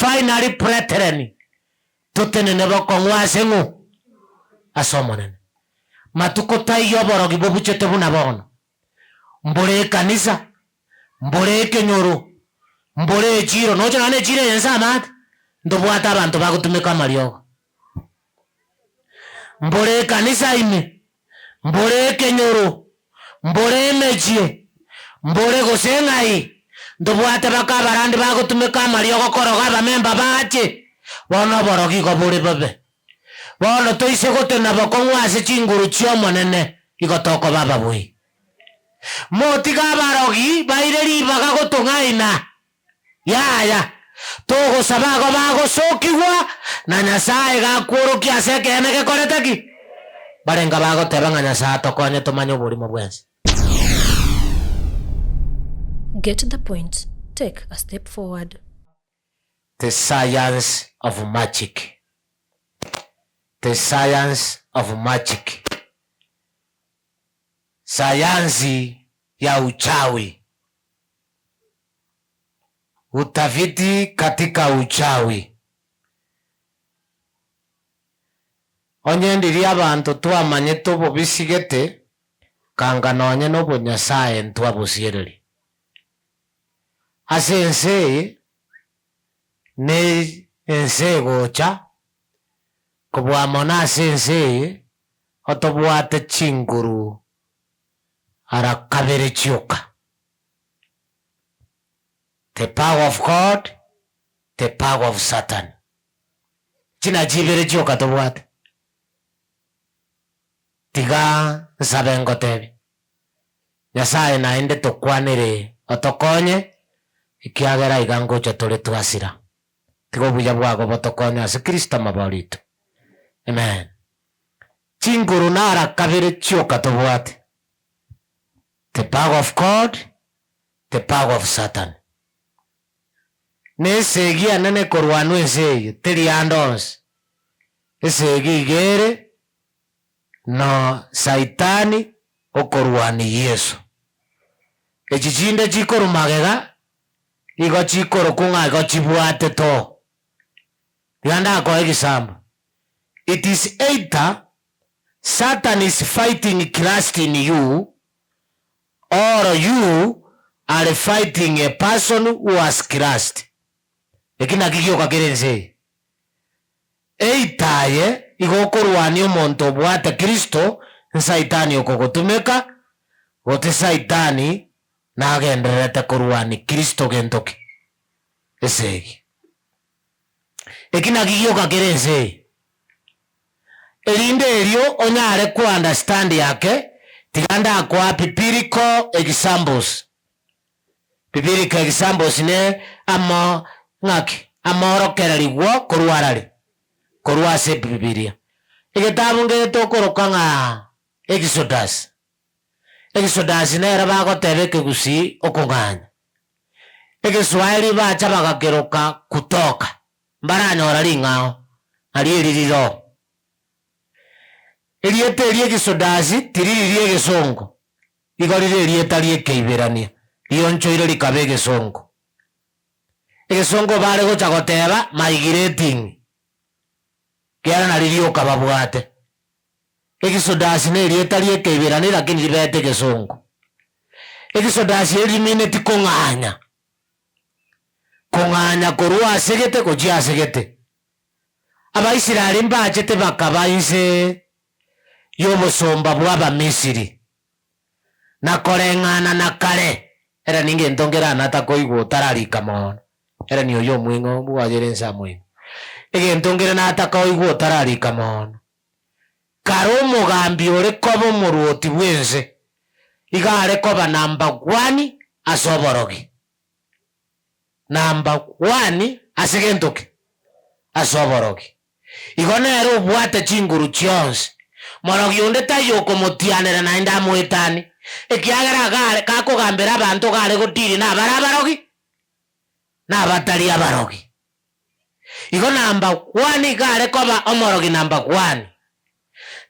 finally brethren tutene nebo kongwase ngu asomonene matuko tayo borogi bobuchete buna bono mbore kanisa mbore kenyoro mbore jiro nojo nane jire yensa mat ndobwata abantu bagutumika mariogo mbore kanisa ime mbore kenyoro mbore mejie mbore gosengai ndobwata bakabarandi bagutumika mariogo koroga bamemba bache bono borogi go bure babe bono toise gotena bakongwase chinguru chiomonene igotoko baba bui motiga barogi baireri bagagotungaina ya togo sabago bago sokiwa na Nyasaye gakurukia sekene gekoreteki barenga bago tebanga Nyasaye tokonye tumanyo burimo bwense. Get to the point. Take a step forward. The science of magic. The science of magic. Sayansi ya uchawi. Utafiti katika uchawi. Onye ndiri abantu twamanye tubo bisigete kanganonye nobo Nyasaye ntwabusireri. Asense ne ense gocha kubwamona asense otobwate chinguru ara kabere chioka. The power of God, the power of Satan. China jibere chioka tobwate tiga sabengo tebi Nyasaye naende tokwanire otokonye ikiagera igango chatore twasira tigo buya bwago botokonye ase Kristo maborito. Amen. Chinguru nara kabere chioka tobwate the power of God, the power of Satan. Nesegi anene korwanu esegi teri andons esegi gere no Saitani okorwani Yesu echichinde chikoru magega igo chikoru kunga igo chibwate to yanda ko example. It is either Satan is fighting Christ in you or you are fighting a person who has Christ. Ekina kikyo kakerense eitaye igokorwani omonto bwate Kristo Saitani okogotumeka gote Saitani nagenderete korwani Kristo gentoki esegi ekina kikyo kakerense erinde erio onyare ku understand yake tiganda kwa biblical examples. Biblical examples ne amo ngaki amoro kerariwo korwarari korwase Biblia igitabu ngeto korokanga Exodus nera bago tebeke gusi okunganya Egiswahili bacha bagakeroka kutoka mbaranyora ringao alieririro eliete Exodus tiriririe Gesongo igorire elieta liekeiberania lionchoire likabe Gesongo Egesongo bare gocha goteba migrating kiara na lirioka babwate Exodus ne elieta liekeiberania lakini libete Gesongo Exodus elimine tikonganya korwa segete kujia segete Abaisiraeli mbachete bakabaise yobosomba bwaba Misiri na korengana na kare era ninge ntongera nata koigwo tararika mono era niyo yo mwingo bwajerensa mwe ege ntongera nata koigwo tararika mono karo mugambi ore kobo muruoti bwense igare koba number 1 asoborogi number 1 asegentoki asoborogi igonero bwate chinguru chionse morogi onde tayo komotianera na inda mwetani ekiagera gare kakugambira abantu gare gotiri na barabarogi na batari abarogi igo number 1 gare koba omorogi number 1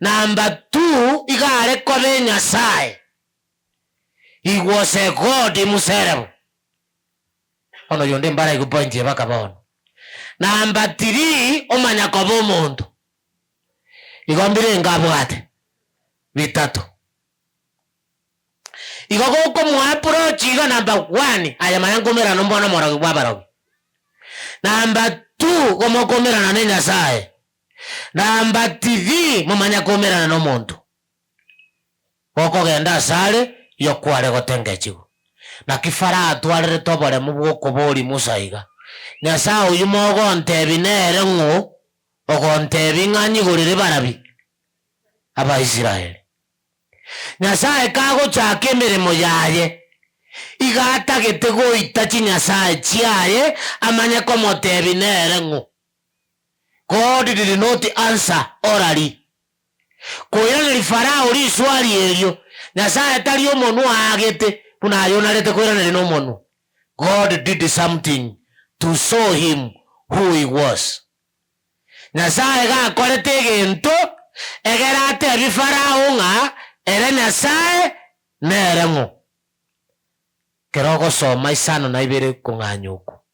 number 2 igare kobe Nyasaye he was a God himself ono yonde mbara igupointie bakabono Namba 3 omanya koba omonto igombire ngabwate bitatu igogoko mu approach iga namba 1 ayamanya ngomera nombona morago bwabarago. Namba 2 gomokomerana ne Nyasaye. Namba 3 mumanya komerana no muntu goko genda sale yokware gotengechigo na kifara atwarire tobore mu bwoko bori musaiga Nyasaye uyu mogo ntebi nere ngo ogontebi ng'anyi gorire barabi aba Israeli. Nyasaye kago chake emirimo yaye igatagete goita chi Nyasaye chiaye amanye komotebi nere ngo. God did not answer orally. Koirana Farao ri swali elio Nyasaye tali omonu agete kuna ayonarete koirana no monu. God did something to show him who he was. Nyasaye ga korete gento egerate bi Farao nga ere Nyasaye nerengo. Kerogo soma isano na ibere kunganyuko.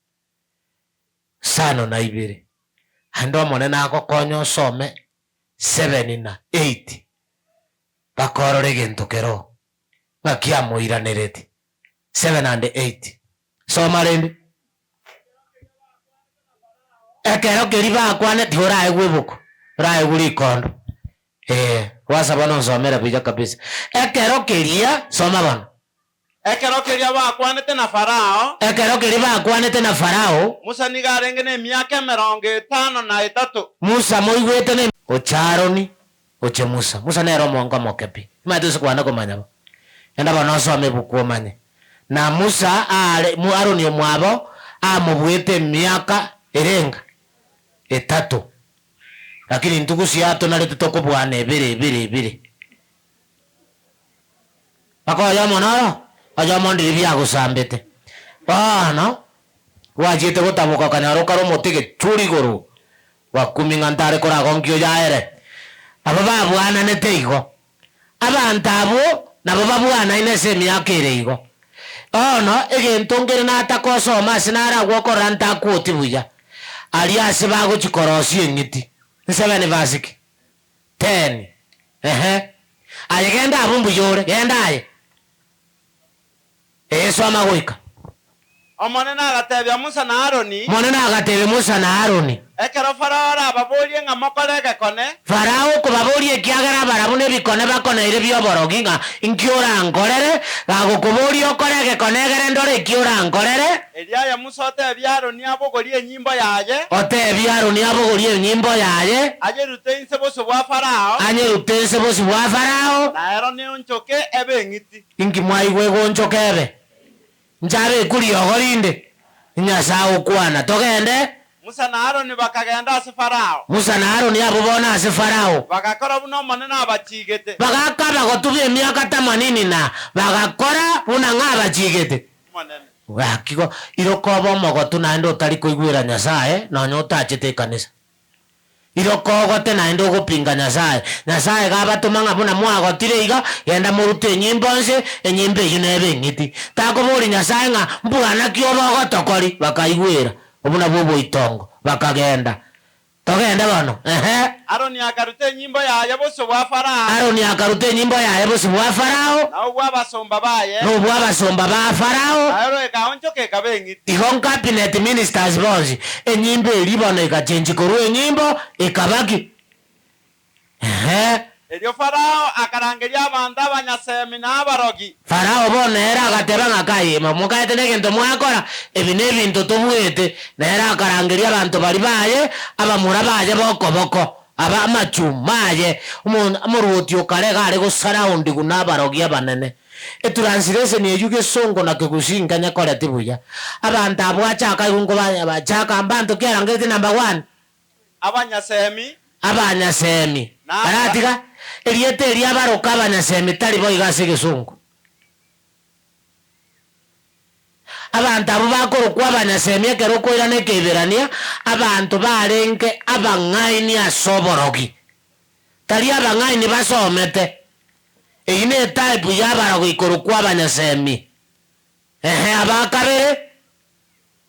Sano na ibere. Ando monena ako konyo some 7 na 8 bakorore gento kero ngakia moiranereti 7 and 8 soma rende ekero keriba kwane thora egwebuko ra eguri kondo wasa bano somera bija kabisa ekero keria soma bano ekero keria bakwanete na Farao. Ekero keria bakwanete na Farao. Musa nigarenge ne myaka 53. Musa moigwete ne ocharoni oche Musa. Musa nero mongo mokepi. Matu sikwana komanya. Enda bano some bukuomanye. Na Musa mu Aroni omwabo amubwete myaka erenga 3. Lakini ntugusi ato nalete tokobwana ebere. Akoya monaro ajamondi bya gusambete bana wajite gutabuka kanyaro karo motege churi goro wakumi ngantare kora gonkyo yaere aba babwana neteigo abantabo nabo babwana inese myakere igo egentongere natakosoma sinara gwokora ntakuoti buya aliase bago chikorosi engiti 7 vasiki 10 ayegenda abumbu yore genda aye soma goika. Omonena agatebya Musa na Aroni. Monena agatebe Musa na Aroni. Ekero Farao ababorie nga mokorege kone. Farao kubaborie kiagara barabune bikone bakone ire byoborogi nga inkiora ngorere gagokuborie okorege kone gere ndore kiora ngorere. Eria ya Musa otebya Aroni abogorie nyimbo yaye. Otebya Aroni abogorie nyimbo yaye. Anyerute inseboso bwa Farao. Anyerute inseboso bwa Farao. Na Aroni onchoke ebe ngiti. Inki mwaigwe gonchoke ebe. Njabe kuri ogorinde Nyasaye okwana togende. Musa na Aroni bakagenda ase Farao. Musa na Aroni abo bona ase Farao. Bagakora buno monena abachigete. Bagakaba gotubye emyaka 80 na bagakora buna ng'abachigete. Monene. Wakiko irokobo mogotu naende otari koigwera Nyasaye nonye otachete kanisa. Irokogote naende ogopinga Nyasaye. Nyasaye gabatuma ng'abuna mwagotire iga genda murute enyimbo nse enyimbo eyo nebe ng'iti. Takobori Nyasaye ng'a mbwana kioba ogotokori bakaigwera obuna bobo itongo bakagenda. Togende bano. Aroni akarute nyimbo yaye boso bwa Farao. Aroni akarute nyimbo yaye boso bwa Farao. Na obwa basomba baye. No bwa basomba ba Farao. Aro ekaonchoke kabengiti. Igon cabinet ministers bonzi enyimbo elibono ikachenji koru enyimbo ikabaki. Erio Farao akarangeria abantu abanyasemi n'abarogi. Farao bonera agateba ng'akayima mukaete negento mwakora ebi nebintu tubwete nera akarangeria abantu bari baye abamura baye bokoboko aba amachumaye umuruti okarega ari gusaraundi gunabarogi abanene. Translation yejuge songo na kugushinga nyakora tibuya abantu abwachaka irungo bachaka abantu kerangete number 1 abanyasemi aratika eliete elia baroka abanyasemi tali boigase gesungu abantu abo bakorokwa abanyasemi ekero koirane keberania abantu barenge abangaini asoborogi tali abangaini basomete ine type yabarogi ikorokwa abanyasemi abakabere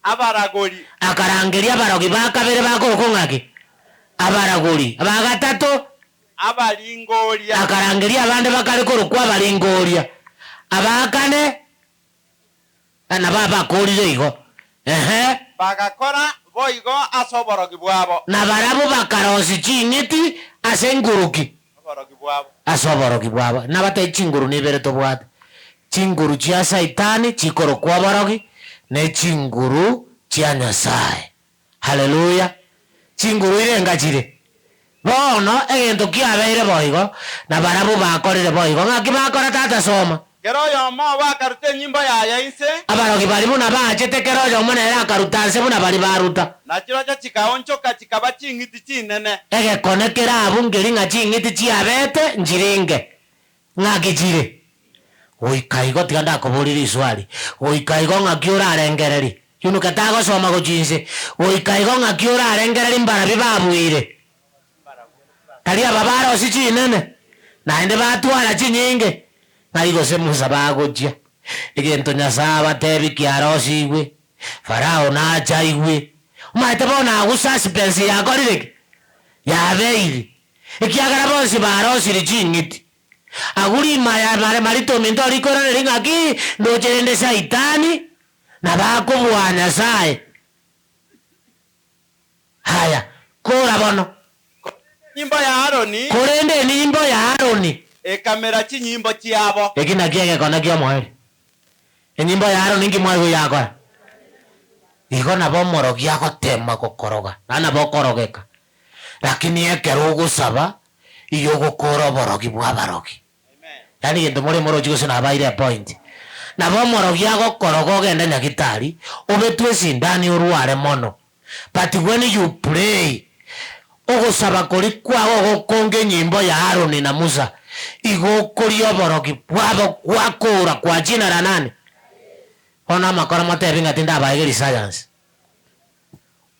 abaragori akarangeria abarogi bakabere bakokong'aki abaragori abagatatu abalingoria akarangeria abande bakari korokwa abalingoria abakane na babakorire igo bagakora boigo ase oborogi bwabo na barabo bakarosi ching'iti ase enguruki oborogi bwabo ase oborogi bwabo nabatae chinguru nibere tobwate chinguru chia saitani chikorokwa oborogi ne chinguru chia Nyasaye. Haleluya. Chinguru irenga chire bono egento kiabeire boigo na barabo bakorire boigo ng'aki bakora tata soma kero yomo bakarute enyimbo yaye ise abarogi bari buna bachete kero yomo nere akaruta nse buna bari baruta nachirocho chikaonchoka chikaba ching'iti chinene egekone kerabu ngeri ng'a ching'iti chiabete nchiringe ng'aki chire goikaigo tiga ndakoborire iswali goikaigo ng'aki orarengereri yunuke tagosoma gochinse goikaigo ng'aki orarengereri mbarabi babwire tari aba barosi chinene naende batwara chinyinge naigose musa bagochia egento Nyasaye abatebi kiarosi igwe Farao nacha igwe omaete bona agu suspense yakorire yabeire ekiagera bonsi barosire ching'iti aguri marito minto rikorere ng'aki ndocherende saitani na bakobwa Nyasaye. Haya kora bono nyimbo ya Aroni korende nyimbo ya Aroni ekamera chinyimbo chiabo ekina kiege kona kio mwere enyimbo ya Aroni ngimwago yakora igo nabo morogi agotema gokoroga ana bokorogeka lakini ekero gusaba iyo gukora borogi bwa barogi yani gento muri morogi gose na baire point nabo morogi agokoroga ogenda nyagitari obetwe sindani urware mono but when you pray ogusaba kuri kwago gokonge nyimbo ya Aroni na Musa igokori oborogi bwabo gwakura kwa jina la nani ona makora matebi ngati ndabaigeri science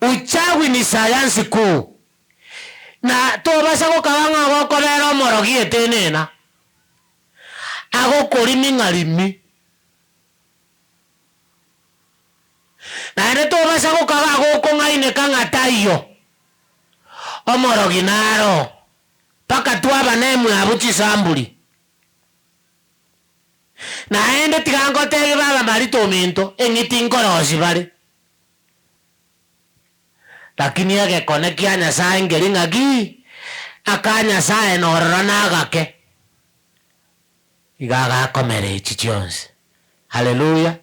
uchawi ni science kuu na tobasa gokabanga gokobera omorogi etenena agokori ming'arimi naende tobasa gokaba gokong'aine kang'ataiyo omorogi naro paka twaba nemwe abo chisambuli naende tigangotege baba marito minto eng'iti nkorosi bari lakini egekone kia Nyasaye ngeri ng'aki aka Nyasaye norora nagake igagakomere echi chionse. Haleluya.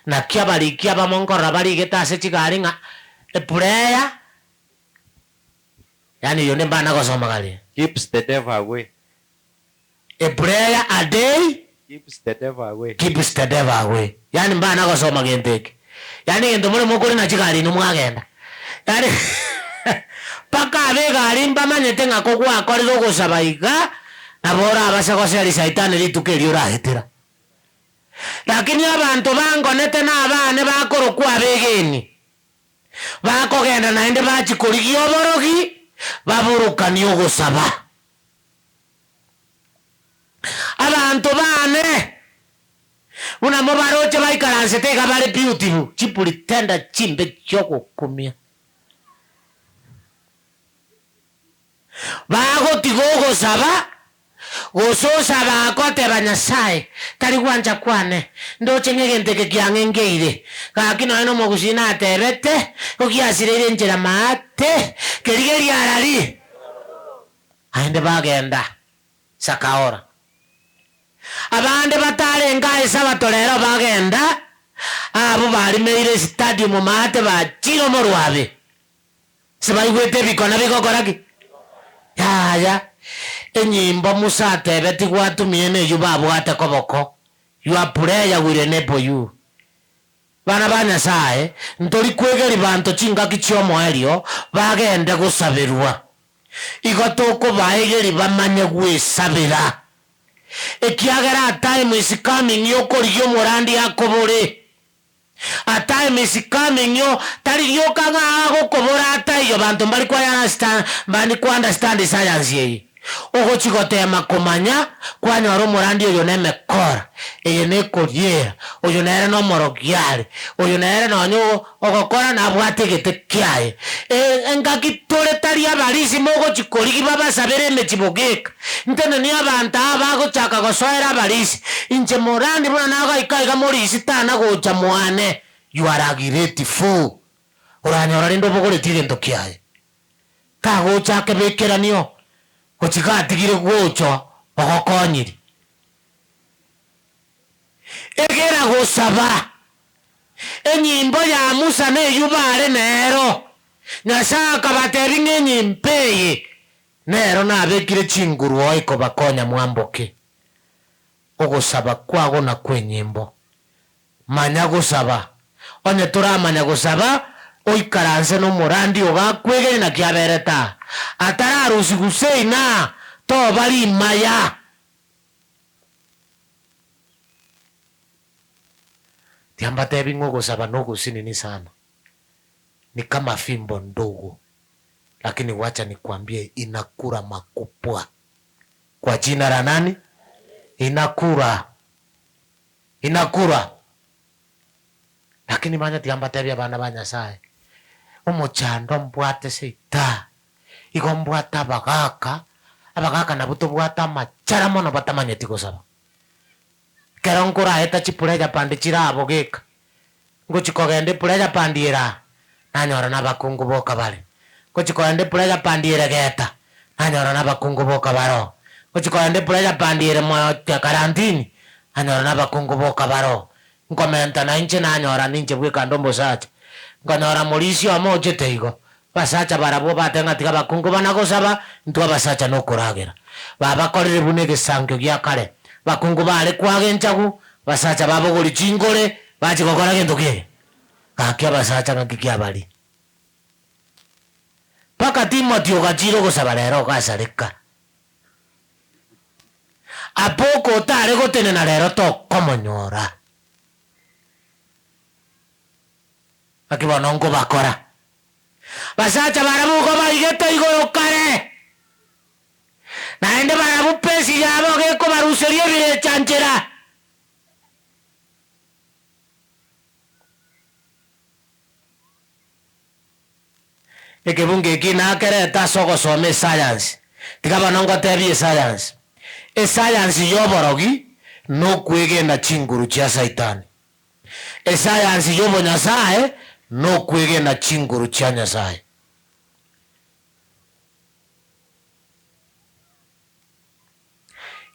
Na kia barikia bamonkorora barigete ase chigari ng'a prayer yani yone mbana gosoma gali keeps the devil away. A prayer a day Keeps the devil away. keeps the devil away. Yani mbana gosoma genteke. Yani gento muri mukuri na chigari no mwagenda. Yani paka abegari mbamanyete ng'ako gwakorire ogosaba iga nabora abasegoseri saitani ritukeri orahetera. Lakini abantu bangonete n'abane bakorokwa abegeni bakogenda naende bachikorigia oborogi baburukani ogosaba. Abantu bane unamo baroche baikaransete iga bari beautiful chipulitenda chimbe chogokumia bagotiga ogosaba gososa bakoteba Nyasaye tari gwanja kwane ndoche ng'egenteke kiang'engeire gaki noe nomogusina atebete gokiasireire njera maate kerigeri arari aende bagenda sakaora abande batarenga esabato rero bagenda abo barimeire stadium maate bachiro morwabe sebaigwete bikona bigokoraki yaya enyimbo Musa atebeti gwatumie neyo babwate koboko your prayer will enable you. Bana ba Nyasaye ntori kwegeri bantu chingaki chiomoerio bagende gusabirwa igotoko baegeri bamanye gwesabira ekiagera time is coming yokorigyo morandi akobore. A time is coming yo tari yo kanga agokobora atayo bantu bali kwa understand bani kwa understand science ye Ogochigotema komanya kwanyora omorandi oyo nemekora eye nekoriera oyo nere nomorogiare oyo nere nonyo ogokora nabwate gete kiaye engaki tore tari abarisi mogochikorigi babasabere emechibogeka ntene ni abantu abagochaka gosoera abarisi inche morandi buna nagaikaiga morisi tana gocha mwane you are a great fool oranyora rende obogoreti gento kiaye kagochake bekeranio gochigatigire gocho ogokonyiri egera gosaba enyimbo ya Musa neyubare nero Nyasaye kabatebi ng'enyimpeye nero nabekire chinguru oiko bakonya mwamboke ogosaba kwago na kwenyimbo manya gosaba onye turamanya gosaba oikaranse n'omorandi ogakwegere na kiabereta atararusi guseina to bali maya tiambate bingo gosaba no gusinini sana ni kama fimbo ndogo lakini wacha nikwambie inakura makubwa kwa jina la nani inakura lakini manya tiambate bya bana ba Nyasaye omochando mbwate seita igombwata abagaka nabuto bwata machara mono batamanyeti gosaba kero nkora eta chipureja pandi chirabo geka ngochikogende pureja pandiera nanyora nabakungu boka bale ngochikogende pureja pandiera geta nanyora nabakungu boka baro ngochikogende pureja pandiera mo karantini nanyora nabakungu boka baro nkomenta na inche nanyora ninche bweka ndombo sacha ngonyora morisi omoje teigo basacha barabo batenga tiga bakungu banagosaba ntwa basacha no kuragera baba korire bunege sangyo gya kare bakungu bale kwage nchagu basacha babo goli chingore bachi gokora gento kie kakya basacha ngakikya bali paka Timothy gachiro gosaba lero gasareka apoko tare gotenena lero to komonyora akibonongo bakora basacha barabuko baigete igoro kare naende barabu pesi yabo geko baruserie bire chanchera ekebunge kina kereta sogo some science tikabonongo tebi science science yoborogi no kwegenda chinguru chia saitani science yobo Nyasaye no kwegenda chinguru chia Nyasaye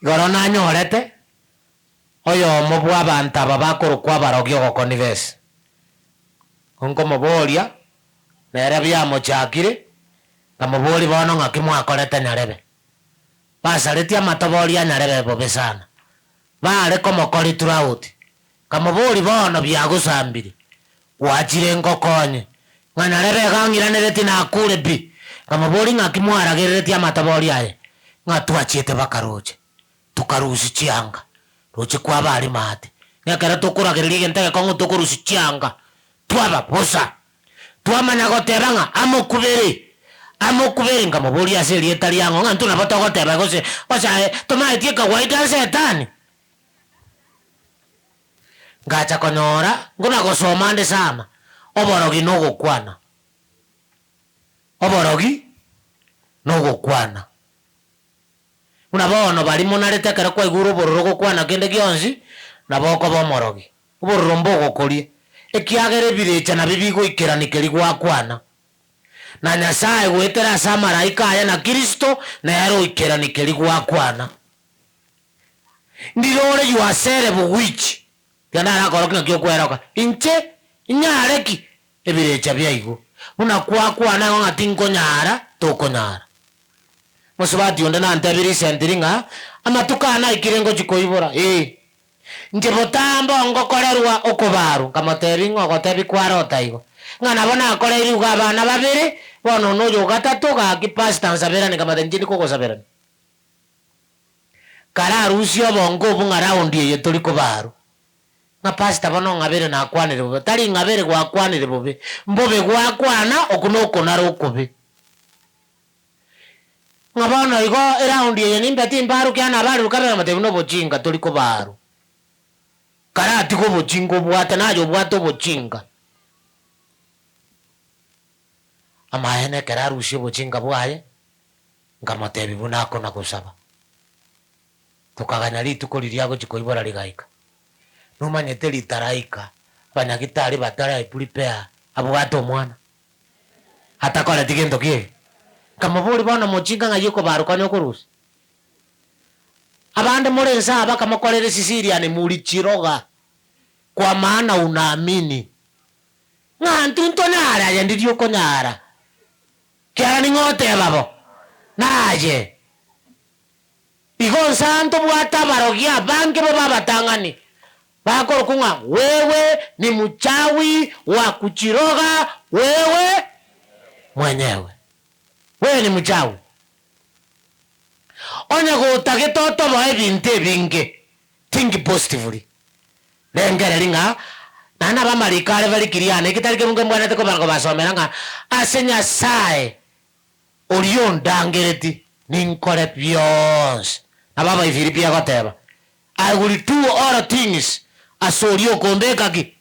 gorona nyorete oyo mobwa abantu abakuru kwa barogyo gokonivese onko moboria nere byamo chakire kamobori bono ngakimwakorete nyarebe basareti amatoboria nyarebe bobe sana bare komokori throughout kamobori bono byagusambire wachire ngokonye nganyarebe gangiranireti na kure bi kamobori ngakimwaragireti amatoboria aye ngatwachiete bakaroche tukarusi chianga roche kwa bari mate ngakara tukuragiriri gentege kongo tukurusi chianga twaba posa twamanya gotebanga amokubere ngamobori aseri etaliango ngantu na boto goteba gose osa tomaitie kawaida setani ngacha konyora nguna gosoma nde sama oborogi no gokwana unabono bali monarete kwa iguru bororo gokwana kende gionzi naboko bomorogi bororo mbogo korie ekiagere birecha na bibigo ikeranikeri gwakwana na Nyasaye gwetera samaraika aya na Kristo na yaro ikeranikeri gwakwana ndirore yuasere bugwichi yana nakoroka kyokweroka inche inyareki ebirecha byaigo una kwakwana ngatinko nyara tokonyara musubati onda na antabiri sentiringa amatukana ikirengo chikoibora nje botambo ngokorerwa okubaru kamotebi ngogotebi kwarota igo ngana bona akoreri ugabana babiri bono noyo gatatu ga kipasta nsabera ni kamatenjini koko sabera kara rusio bongo bunga raundi ye toli kubaru na pasta bono ngabere na kwanire bobe tali ngabere gwa kwanire bobe mbobe gwa kwana okunoko naro kobe ngabana igo around ye nimbeti mbaru kyana baru kabera mate no bochinga toliko baru karati ko bochingo bwata nayo bwato bochinga amahene kararushye bochinga bwaye ngamotebi bunako nakusaba tukaganya rituko liriago chikoibora ligaika numanyete litaraika banyagitari batara prepare abwato mwana atakora tigendo kie kama buri bana mochinga ngayiko baruka no kurusi abande murenza abaka makorere Sicilia ni muri chiroga kwa maana unaamini ngantu ntonara yandirio konyara kya ni ngote babo naje igo santo bwata barogia banke baba tangani bako kunga wewe ni mchawi wa kuchiroga wewe mwenyewe wewe ni mchawi onya gutage toto boe binte binge think positively lengere ringa nana bamarikare bali kiriane kitarike munge mwana te ko barko basomeranga asenya sae orion dangereti ninkore byons ababa ifiripia goteba I will do all things asorio kondeka ki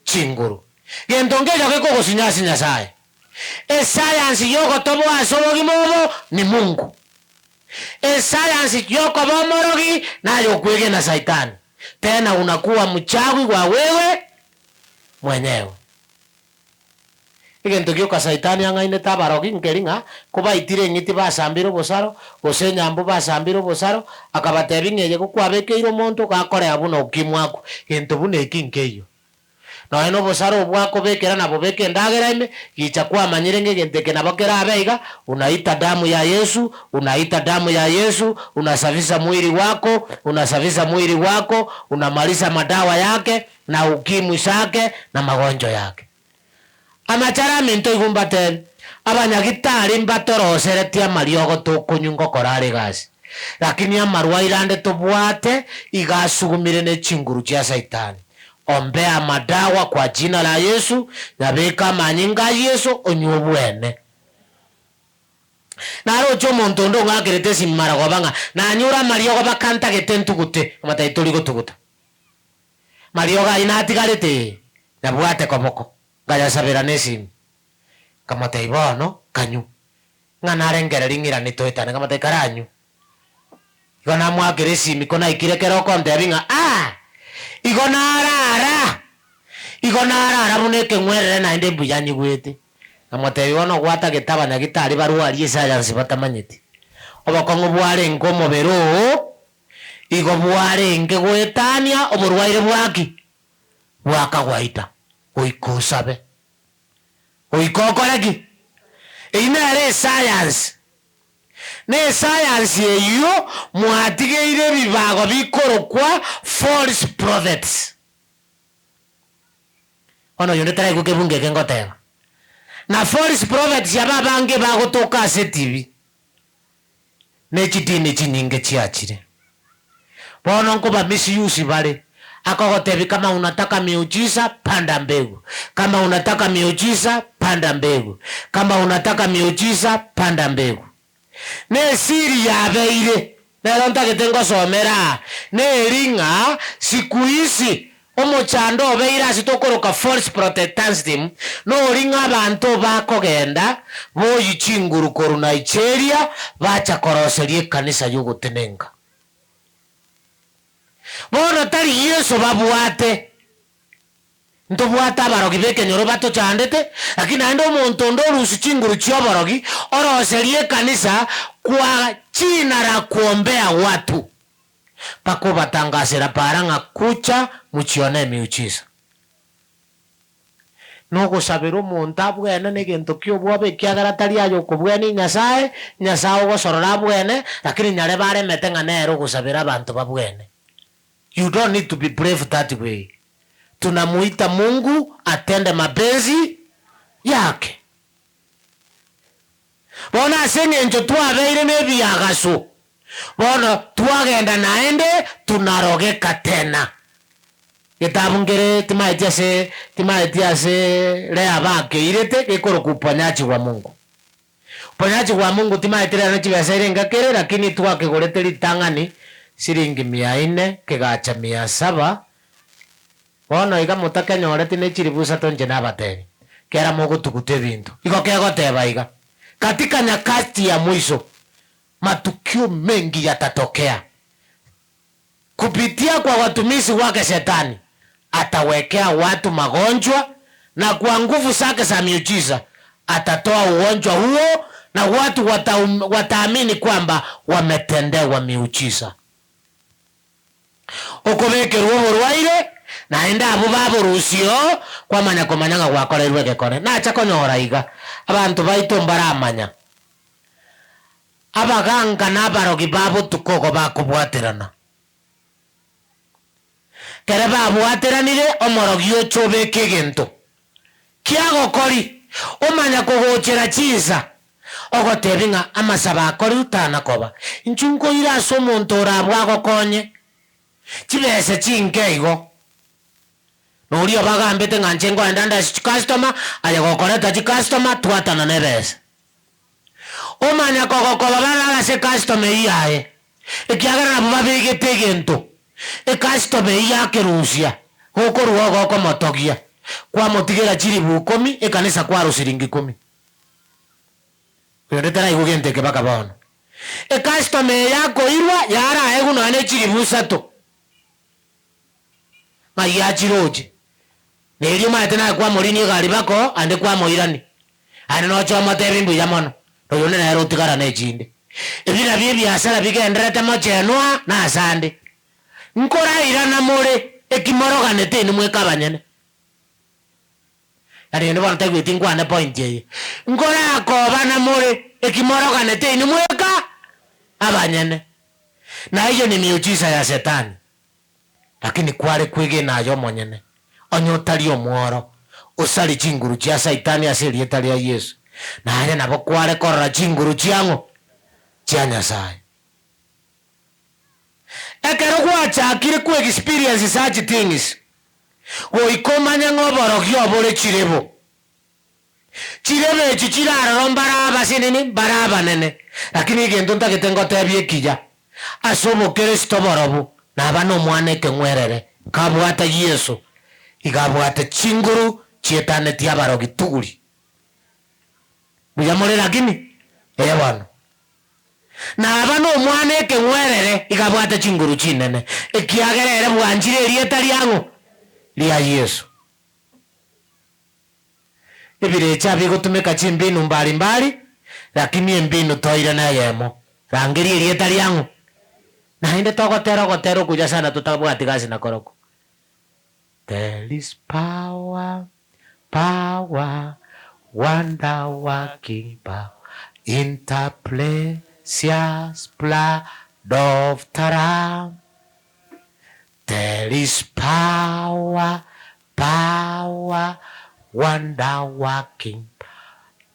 chinguru gendongeja ke koko sinyasinya sae science yoko tobo asorogi mobo ni Mungu science yoko bomorogi na yokwege na Saitani tena unakuwa mchawi wa wewe mwenyewe igento kyo ka Saitani angaine tabarogi ngeringa kuba itire ngiti basambiro bosaro gosenya ambo basambiro bosaro akabatebi ngeye gukwabekeiro monto gakore abuno ukimwako gento bune kinkeyo no eno bosaro bwako bekera nabo beke ndageraime gicha kwa manyirenge genteke nabokera abeiga unaita damu ya Yesu unasafisha mwili wako unamaliza madawa yake na ukimwi zake na magonjwa yake amachara minto igumbate abanyagitari mbatoroseretia mariogo tukunyungo korare gasi lakini amarwa irande tubwate igasugumire ne chinguru cha Saitani ombea madawa kwa jina la Yesu yabeka manyinga Yesu onyubwene naro cho montondo ngakerete simara gobanga na nyura mariogo bakanta getentu gute amataitoli gotuguta marioga inatigarete nabwate komoko gaya sabera nesim kama taibono kanyu ngana ngere ringira nitoetana kama karanyu igona mwageresi mikona ikirekero konde binga igona ara muneke ngwerere na inde buyanyi gwete kama taibono gwata getaba na gitari baru ari science batamanyeti obakongo bware ngomo bero igo bware nge gwetania oburwaire bwaki bwaka gwaita oikosabe oikokoreki inere science ne science yeyo mwatigeire bibago bikorokwa false prophets ono yonde tara iguke bunge kengoteba na false prophets yababange bagotoka ase TV ne chitini chinyinge chiachire bono nkoba misuse bale akogotebi kama unataka miujiza panda mbegu kama unataka miujiza panda mbegu kama unataka miujiza panda mbegu ne siri ya beire nero ntagetengo somera ne ringa siku hizi omochando beira sitokoroka false protestantism no ringa bantu bakogenda boyichinguru koru Nigeria bacha koroserie kanisa yugutenenga bono tari Yesu babuate ntobwata barogi beke nyoro bato chandete lakini ando montondo rusu chinguru chioborogi oroserie kanisa kwa china la kuombea watu pako batangasira paranga kucha muchione miujiza no sabero monta bwene ne gento kyo bwabe kyagara tari ayo kubwene nyasaye gosorora bwene lakini nyare bare metenga nero gusabira abantu babwene. You don't need to be brave that way. Tunamuita Mungu atende mapenzi yake. Bona senye njo tuwabeire nebi yagasu. Bona tuwagenda naende tunarogeka tena. Kitabu ngere timaitia se lea bake irete kekoro kuponyaji wa Mungu. ponyaji wa Mungu timaitire na chibesa irenga kere, lakini twakigurete ritang'ani ciringi 400 kigacha 700 bono iga mutakenyorete ne chiribusa tonje nabateni kera mogutugute bintu iko kegoteba iga katika nyakati ya mwisho matukio mengi yatatokea kupitia kwa watumishi wake. Shetani atawekea watu magonjwa na kwa nguvu zake za miujiza atatoa ugonjwa huo na watu wataamini kwamba wametendewa miujiza. Ukobekerwo burwaire naenda abo baburusio kwa manya komanyanga gwakorerwe gekore nacha konyora iga abantu baito mbaramanya abaganga n'abarogi babo tukogo bakubwaterana kere babwateranire omorogi ochobeke gento kiagokori omanya kugochera chiza ogotebinga amasaba akori utanakoba inchungo ira so muntu orabwa gokonye chibese chinkeigo nori abagambete nganchengo endanda customer ayagokoreta chi customer twatana nebese omanya kogokoba bana se customer iyae ekiagara babigete gento customer iyake rusia gokorwa goko motogia kwa motigera chiribu 10 ekanisa kwa rusiringi 10 yondetara igugente ke baka bono customer yako irwa yara eguno ane chiribu 3 maya chiroje neri maitena kwa morini gari bako ande kwa moirani ane no choma tebimbu yamono oyone na ero tigara ne jinde ebira bibi asara bigendrete mochenwa na asande nkora irana more ekimoroganete ni mwekabanyene ari ndo banta gwitingwa na point ye nkora akoba na more ekimoroganete ni mweka abanyene na hiyo ni miujiza ya Shetani, lakini kware kwige nayo monyene onyotari omworo usali chinguru chia Shetani asiri etari ya Yesu na ale nabo kware korra chinguru chiango chia Nyasaye ekero gwachakire ku experience such things goikomanya ng'oborogi obore chirebo chirebe chichiraro mbaraba sinini baraba nene lakini gento ntagete ngotebie kija asobo Kristo borobu na bano mwane kengwerere kabwata Yesu igabwata chinguru chietane tia barogi tuguri buyamore lakini bano na bano mwane kengwerere igabwata chinguru chinene ekiagerere bwanjire rieta liango lia Yesu ebire chabi gotumeka chimbinu mbali lakini mbinu toira na yemo rangiri rieta liango na inde gotero kuja sana tutabwati gazi na koroko. There is power, wonder working power, interprecious blood of Tara. There is power, wonder working,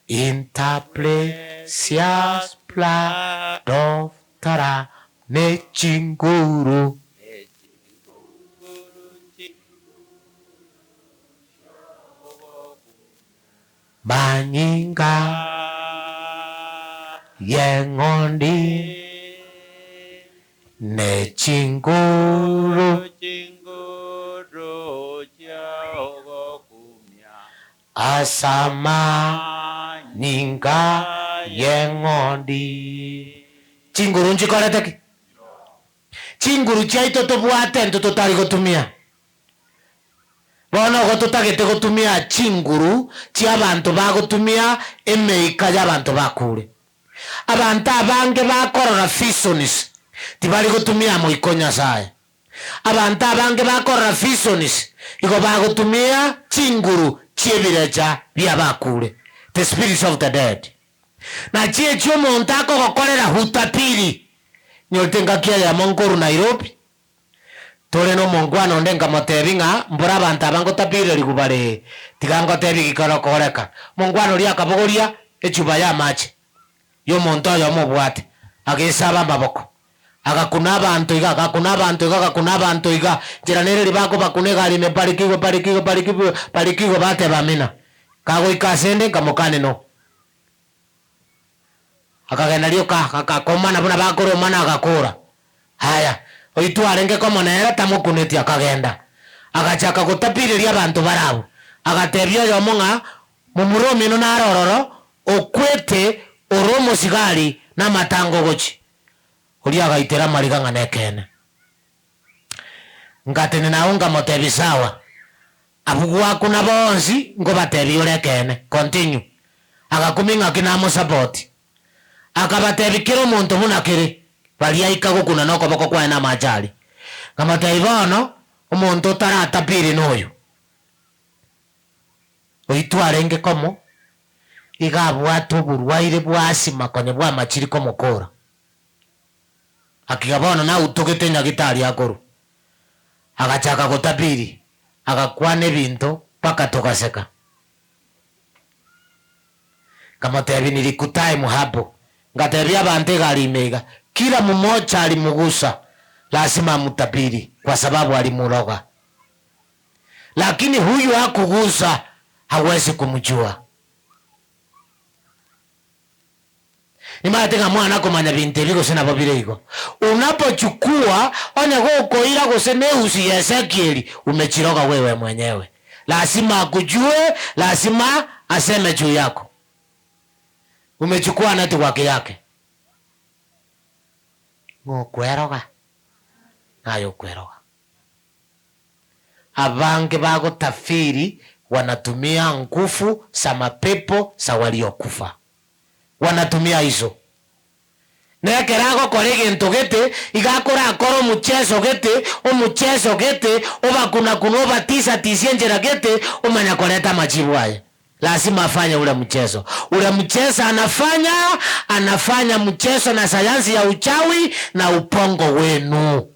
interprecious blood of Tara. Ne chinguru banyinga yengondi ne chinguru asama ninga yengondi chinguru nchikoleteki chinguru chaito tobwate nto totari gotumia bono gotutagete gotumia chinguru chia abantu bagotumia emeika ya abantu bakure abantu abange bakorora visions tibali gotumia moiko Nyasaye abantu abange bakorora visions igo bagotumia chinguru chiebirecha bia bakure the spirits of the dead na chie chio montako gokorera hutapiri nyotenga kia ya Mongoru Nairobi tore no mongwano ndenga motebinga mbura abantu abango tapire ligubare tigango tebi gikoro koreka mongwano ria kabogoria echuba ya machi yo monto yo mobwate agesaba maboko agakuna abantu iga jiranere libako bakunega lime parikigo bate bamina kago ikasende kamokane no akagenda rioka akakomana buna bakoromana agakura. Haya oitware ngekomo nera tamukuniti akagenda agachaka gutapiriria abantu barabo agatebia yomonga mumuromi no narororo okwete oromo sigari na matango gochi uri agaitera mariga nekene ngatene naunga motebi sawa abugwa kuna bonzi ngo batebi urekene continue agakuminga kinamo support akabatebi kiro muntu munakiri bali aikago kuna noko bako kwa na majali kama taibono umuntu taratapiri noyo oitware ngekomo igabwatu burwaire bwasima konye bwa machiri komokora akigabona na utogete nyagitari akoro agachaka gutapiri agakwane bintu paka tokaseka kama tebi nilikutai muhapo ngatebia bante galimega kila mmoja alimugusa lazima mutapiri kwa sababu alimuroga, lakini huyu hakugusa hawezi kumjua. Nimatenga mwana kumanya bintu biko sina babire iko unapochukua onya goko ila gosene usi Ezekieli umechiroga wewe mwenyewe, lazima akujue, lazima aseme juu yako. Umechukua network yake ngokweroga nayo kweroga. Abange bago tafiri wanatumia nguvu za mapepo za waliokufa, wanatumia hizo nekerago korege ntogete igakora akoro muchezo gete umuchezo gete oba kuna kunoba tisa tisienjera gete umanya koleta majibu haya. Lazima afanye ule mchezo. Ule mchezo anafanya mchezo na sayansi ya uchawi na upongo wenu.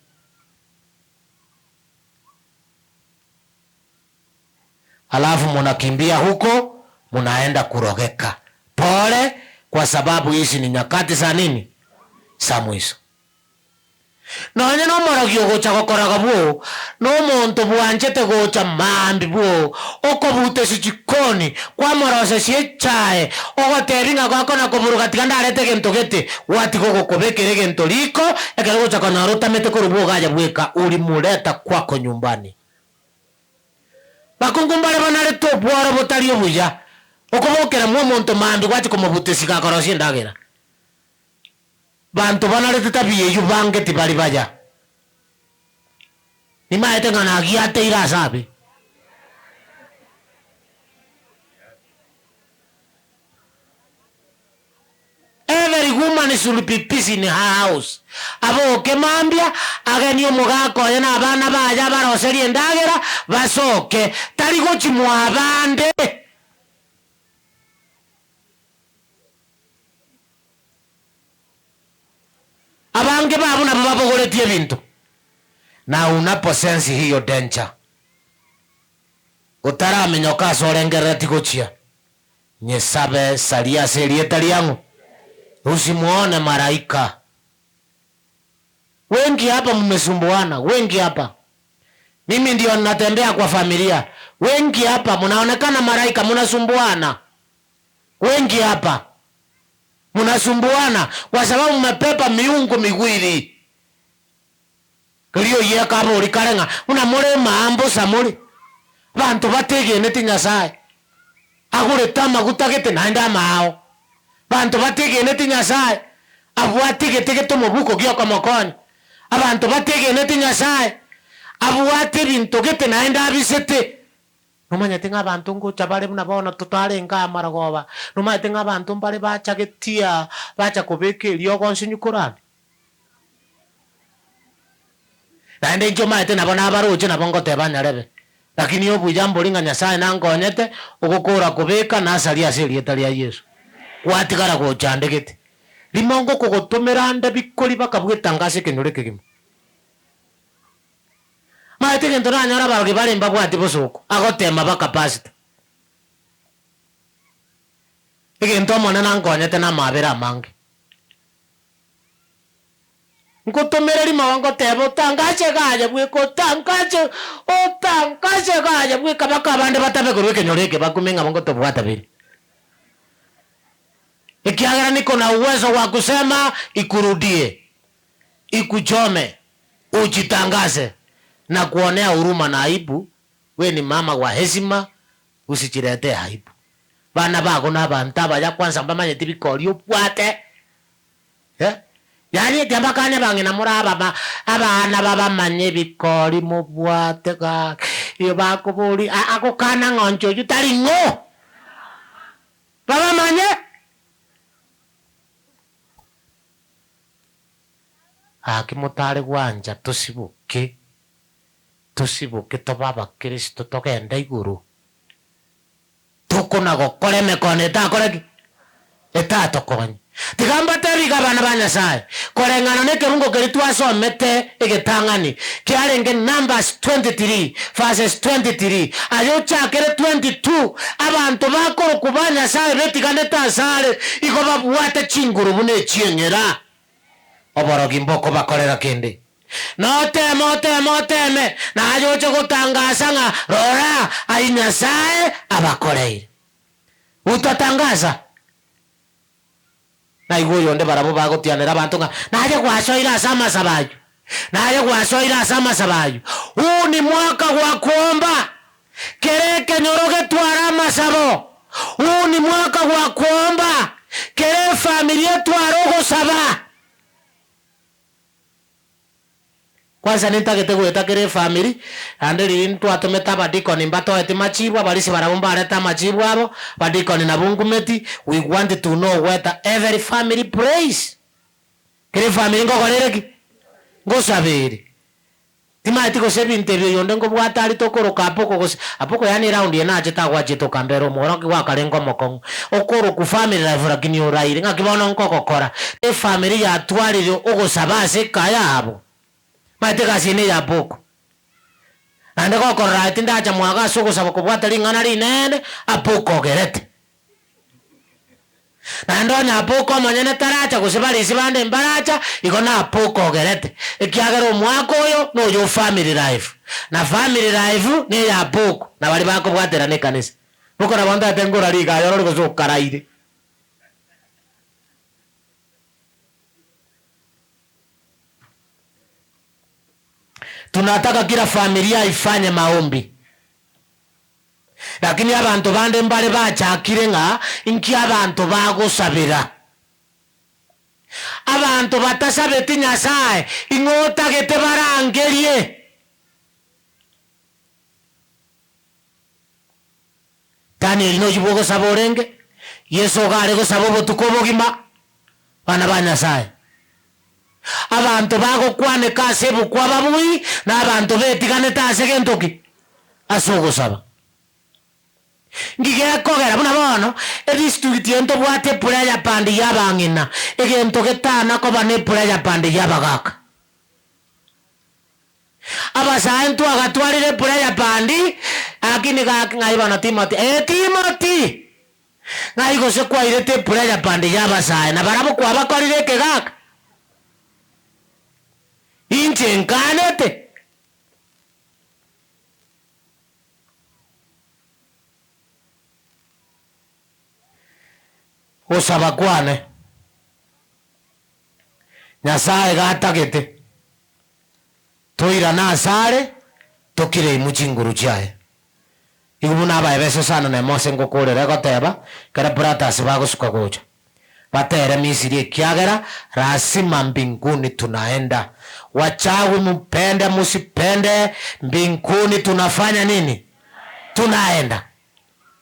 Alafu munakimbia huko, munaenda kurogeka. Pole, kwa sababu hizi ni nyakati za nini? Za mwisho. Nonye no morogio gocha gokoraga buo no muntu bwanjete gocha mambi buo okobute sichikoni kwa morose siechae ogoteringa gwako na kuburuga tigandarete gento gete wati gogo kobekere gento liko ekero gocha kana rutamete kurubuo gaja bweka uri mureta kwako nyumbani bakungumbare banare to bwara botari obuya okobokera mu muntu mambi gwati komobute sigakorosie ndagera bantu banalete tabiye yubange tibali baja nimaete ngana giate ira sabe every woman should be peace in her house. Abo kemambia ageni omugako yana abana baja baroseri endagera basoke taligo chimwabande abange babu na baba goletie bintu na unaposensi hiyo danger utaramenya kasorengera tikochia nyesabe salia serieta liangu usimuone maraika. Wengi hapa mmesumbuana, wengi hapa mimi ndio ninatembea kwa familia, wengi hapa mnaonekana maraika mnasumbuana, wengi hapa mnasumbuana kwa sababu mmepepa miungu miwili kaliyo yeka abo likarenga una mure mambo samuri bantu bategene tinyasaye agure tama gutagete naenda mao bantu bategene tinyasaye abwatigete geto mubuko gyoko mokoni abantu bategene tinyasaye abwate bintu gete naenda abisete nomanya tinga abantu ngocha bale buna bona totale ngamara goba nomanya tinga abantu bale bacha getia bacha kobeke lyogo nsinyukurani naende njo maete nabona abaroje nabongo tebanyarebe lakini obu jambo linga nyasaye nangonyete ogokora kobeka nasali aselieta lya Yesu kwatigara gochandegete limongo kogotomera nda bikoli bakabwetangase kenure kegimo maete gento nanyara bage bale mbabwati bosoko agotema bakapasita egento mona nangonyete na mabera mange ngotomera lima wango tebo tangache gaje bweko tangache o tangache gaje bweka bakabande batabe kurweke nyoreke bakumenga wango tobwata biri Ikiagara niko na uwezo wa kusema ikurudie, ikuchome, ujitangaze na kuonea huruma na aibu. We ni mama wa heshima, usijiletee aibu. Bana bako na bantaba ya kwanza mbamanye tibikori upwate. Yani tiamba kanya bangina muraba abana baba manye bikori mubwate ka iyo bakubuli ako kana ngonjo yutari ngo baba manye akimutari gwanja tusibuke to baba Kristo togenda iguru tukuna gokore mekone takore etatokonye tigamba teriga bana ba Nyasaye korengana ne kerungo keritwa somete egetangani kiarenge Numbers 23 verses 23 ayo chakere 22 abantu bakoro kuba Nyasaye betigane tasare iko babwate chinguru bune chiengera oborogi mboko bakorera kende moteme na ayo gutangasa nga rora ai Nyasaye abakoreire utatangaza na igwo yonde barabo bagotianira abantu nga naje gwacoira sama sabayu huu ni mwaka wa kuomba kereke nyoroge twara masabo huu ni mwaka wa kuomba kere familia twarogo saba kwanza nitagete gweta kere family andiri ntu atometa badikoni mbato eti machibwa balisi barabomba areta machibwa abo badikoni na bungumeti. We want to know whether every family prays. Kere family ngo korereki ngo sabiri tima eti ko sebi interview yonde ngo bwatari tokoroka apoko yani round ye naje tagwa jeto kambero moroki wakalengo mokong okoro ku family life rakini oraire ngakibona nkokokora e family ya twarire ogosabase kaya abo mate kasini ya boko ande ko korra tinda cha mwaga soko sabo ko bwatali ngana rinene apoko gerete nando nya apoko manyene taracha kusibali sibande mbaracha ikona apoko gerete ikiagero mwako yo no yo family life na family life ni ya apoko na bali bako bwatera ne kanisa boko na banda tengora liga yoro ko so karaire tunataka kila familia ifanye maombi, lakini abantu bande mbale bachakire nga inki abantu bagusabira abantu batasabeti Nyasaye ingota gete barangerie Daniel no jibogo saborenge Yesu gare go sabobo tukobogima bana ba Nyasaye abantu bago kwane kasebu kwa babui na abantu betigane tase gentoki asogo saba ngige kogera buna bono district ento bwate pureya pandi yabangina egento getana ko bane pureya pandi yabagaka abasa ento agatwarire pureya pandi akini ga ngai bana Timothy ngai go se kwa irete pureya pandi yabasa na barabo kwa bakorire kegaka inche nkanete osaba kwane Nyasaye gatagete toira na asare tokire muchinguru chae igumuna abaebese sana na mose ngokorera goteba kara brata sibago sukagoja batere Misiri kiagera rasima mbinguni tunaenda. Wachawi mpende musipende, mbinguni tunafanya nini? Tunaenda.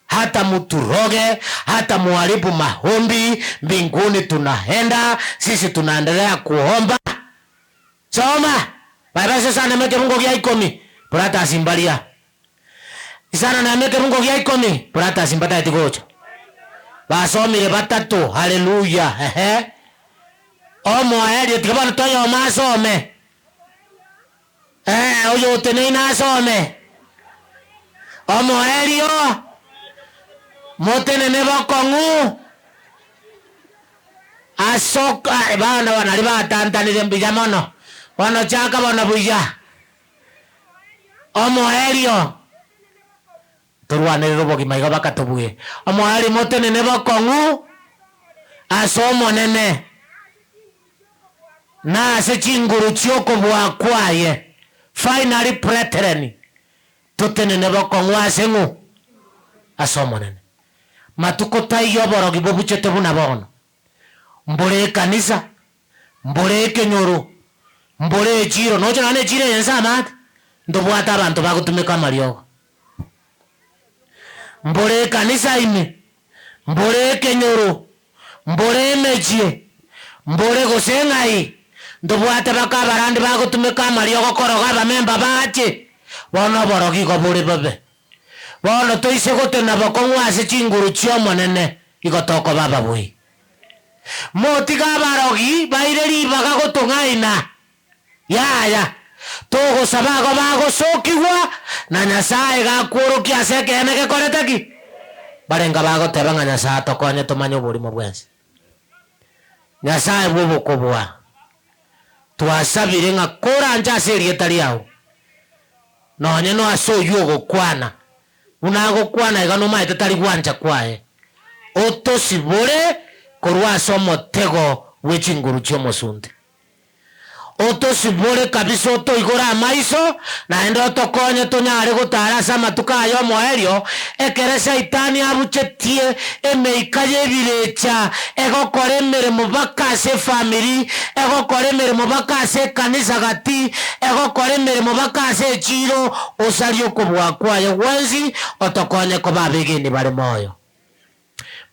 Hata muturoge, hata muharibu mahombi, mbinguni tunaenda. Sisi tunaendelea kuomba. Soma baibase sana meke Mungu gya 10 brata simbalia sana na meke Mungu gya 10 brata simbata etigocha basomire batatu. Haleluya. Omo ayari tikabana toyo masome oyo tenina asome omo elio motene nebo kongu asoka bana bana batanta ni mbijamono wana chaka bana buya omo elio turwane robo ki maiga bakatobuye omo ali motene nebo kongu asomo nene na ase chinguru chioko bwakwaye finally brethren tutenene bokong'wa ase ng'u asomo nene matuko taiyo borogi bobuchete buna bono mbore kanisa mbore kenyoro mbore chiro nocho nane chire yensa amate ndobwata abantu bagutumika mariogo mbore kanisa ime mbore kenyoro mbore mechie mbore goseng'ai ndobwate bakabarandi bagutumika mariogo koroga bamemba bache bono borogi gobore babe bono toise gotena bokong'wa ase chinguru chiomonene igotoko baba bui motiga barogi baire ribaga gotong'aina yaya togosabago bagosokigwa na Nyasaye gakworokia ase kene gekorete ki barenga bagoteba ng'a Nyasaye tokonye tumanye oborimo bwensi Nyasaye bwobokobwa twasabire ng'a koranja ase erieta riao nonye no ase oywo ogokwana buna agokwana iga nomaete tari gwanja kwae otosibore korwa ase omotego bwa chinguru chiomosunte otosibore kabisa otoigora amaiso naende otokonye tonyare gotara ase amatuko ayo omoerio ekere saitani abuchetie emeika ya ebirecha egokora emeremo baka ase famiri egokora emeremo baka ase ekanisa gati egokora emeremo baka ase echiro osari okobwa kwaye gwensi otokonye koba abegeni bare moyo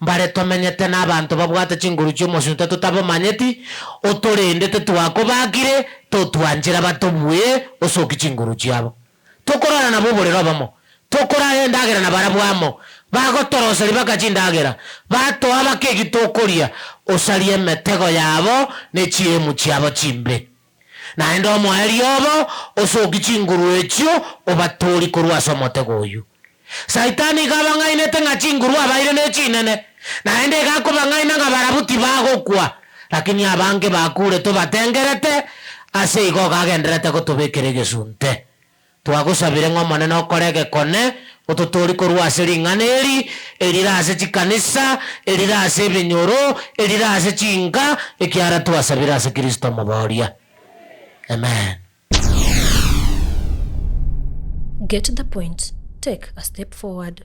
mbare tomenyete n'abantu babwate chinguru chiomosunte tutabomanyeti otorendete twakobakire totwanchera batobuye osoki chinguru chiabo tokorana nabo borero bamo tokora endagera na barabwamo bagotoroseri bakachindagera batoa bakegi tokoria osari emetego yabo ne chiemu chiabo chimbe naende omoeri obo osoki chinguru echio obatori korwa ase omotego oyu saitani gabang'ainete ng'a chinguru abaire ne chinene naende gakobang'aina ng'a barabuti bagokwa lakini abange bakure tobatengerete ase igo gagenderete gotobekera egesunte twagosabire ng'a omonene okore egekone ototori korwa ase ring'ana erire ase chikanisa erire ase ebinyoro erire ase chinka ekiara twasabire ase Kristo moboria. Amen. Get to the point. Take a step forward.